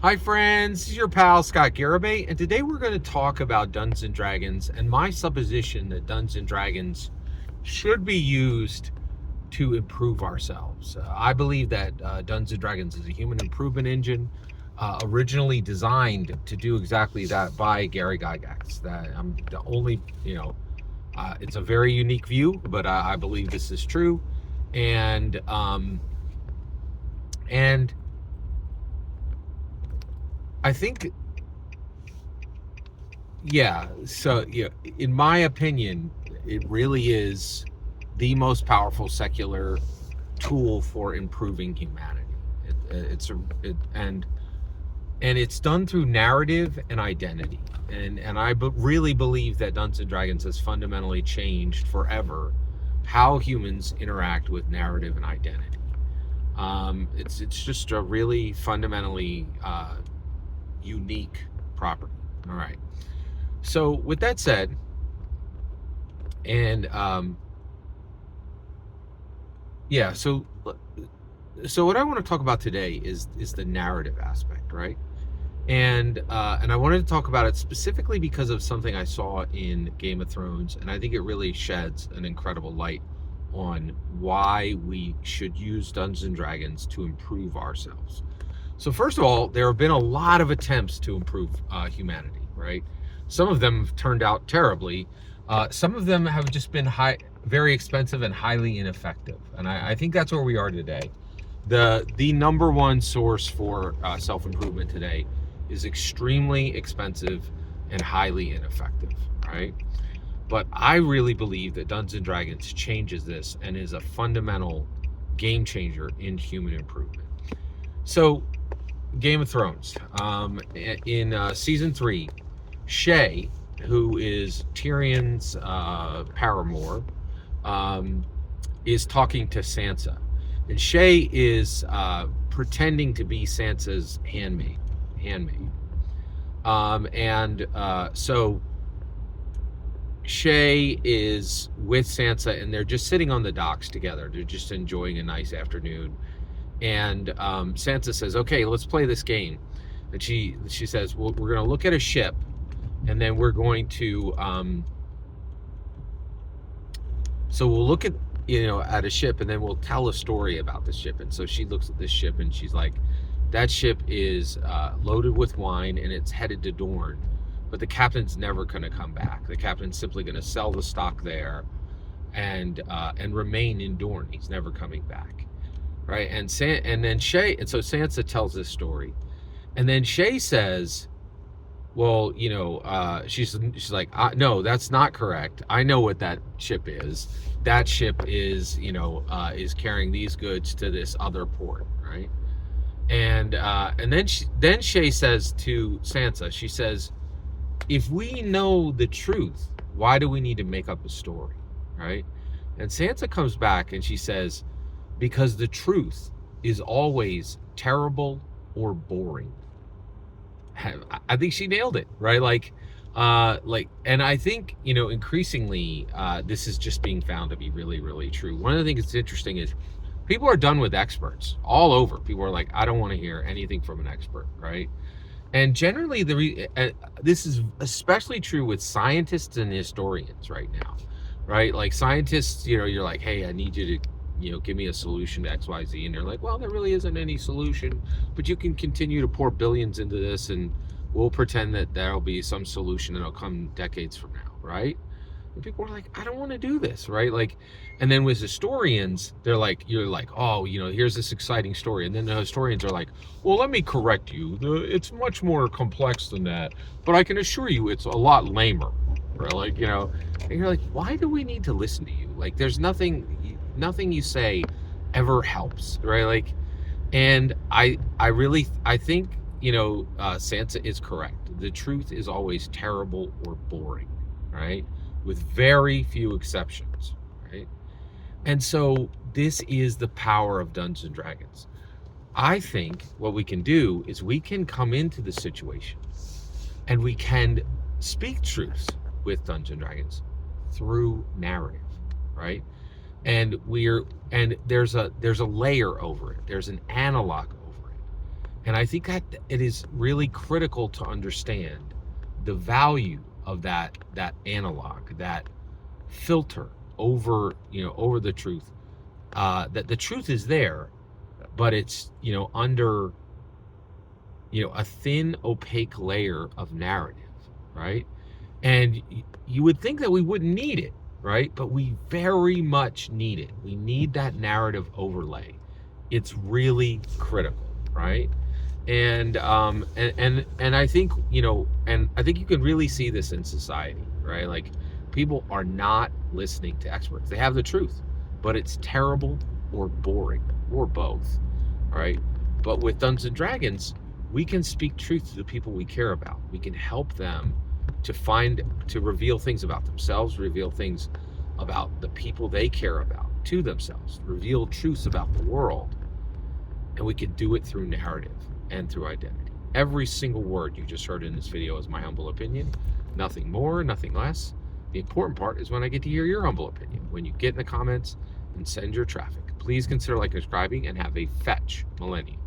Hi friends, this is your pal Scott Garibay, and today we're going to talk about Dungeons and Dragons and my supposition that Dungeons and Dragons should be used to improve ourselves. I believe that Dungeons and Dragons is a human improvement engine, originally designed to do exactly that by Gary Gygax. That I'm the only, it's a very unique view, but I believe this is true, and and I think yeah, so in my opinion, it really is the most powerful secular tool for improving humanity. It's a it, and it's done through narrative and identity. And I really believe that Dungeons and Dragons has fundamentally changed forever how humans interact with narrative and identity. It's just a really fundamentally unique property. All right. So with that said, and yeah, so what I want to talk about today is the narrative aspect, right? And I wanted to talk about it specifically because of something I saw in Game of Thrones, and I think it really sheds an incredible light on why we should use Dungeons and Dragons to improve ourselves. So first of all, there have been a lot of attempts to improve humanity, right? Some of them have turned out terribly. Some of them have just been very expensive and highly ineffective. And I think that's where we are today. The number one source for self improvement today is extremely expensive and highly ineffective, right? But I really believe that Dungeons and Dragons changes this and is a fundamental game changer in human improvement. So Game of Thrones. In season 3, Shae, who is Tyrion's paramour, is talking to Sansa, and Shae is pretending to be Sansa's handmaid. So Shae is with Sansa, and they're just sitting on the docks together. They're just enjoying a nice afternoon. And Sansa says, "Okay, let's play this game." And she says, "Well, we're going to look at a ship, and then we're going to so we'll look at at a ship, and then we'll tell a story about the ship." And so she looks at this ship, and she's like, "That ship is loaded with wine, and it's headed to Dorne, but the captain's never going to come back. The captain's simply going to sell the stock there, and remain in Dorne. He's never coming back." Right, and then Shae, and so Sansa tells this story, and then Shae says, "Well, she's like, no, that's not correct. I know what that ship is. That ship is, is carrying these goods to this other port, right?" And then Shae says to Sansa, she says, "If we know the truth, why do we need to make up a story, right?" And Sansa comes back and she says, "Because the truth is always terrible or boring." I think she nailed it, right? And I think, increasingly, this is just being found to be really, really true. One of the things that's interesting is people are done with experts all over. People are like, "I don't want to hear anything from an expert," right? And generally, this is especially true with scientists and historians right now, right? Like scientists, you're like, "Hey, I need you to, give me a solution to XYZ." And they're like, "Well, there really isn't any solution, but you can continue to pour billions into this, and we'll pretend that there'll be some solution that'll come decades from now," right? And people are like, "I don't want to do this," right? Like, and then with historians, they're like, you're like, "Oh, here's this exciting story," and then the historians are like, "Well, let me correct you. It's much more complex than that, but I can assure you, it's a lot lamer," right? Like, and you're like, "Why do we need to listen to you? Like, there's nothing you say ever helps," right? Like, and I think Sansa is correct. The truth is always terrible or boring, right? With very few exceptions, right? And so this is the power of Dungeons and Dragons. I think what we can do is we can come into the situation and we can speak truths with Dungeons and Dragons through narrative, right? And there's a layer over it. There's an analog over it. And I think that it is really critical to understand the value of that analog, that filter over, over the truth. That the truth is there, but it's, under, a thin, opaque layer of narrative, right? And you would think that we wouldn't need it, right? But we very much need it. We need that narrative overlay. It's really critical, right? And I think, and I think you can really see this in society, right? Like, people are not listening to experts. They have the truth, but it's terrible or boring or both, right? But with Dungeons and Dragons, we can speak truth to the people we care about. We can help them to reveal things about themselves, reveal things about the people they care about to themselves, reveal truths about the world. And we can do it through narrative and through identity. Every single word you just heard in this video is my humble opinion. Nothing more, nothing less. The important part is when I get to hear your humble opinion, when you get in the comments and send your traffic. Please consider liking and subscribing, and have a fetch millennium.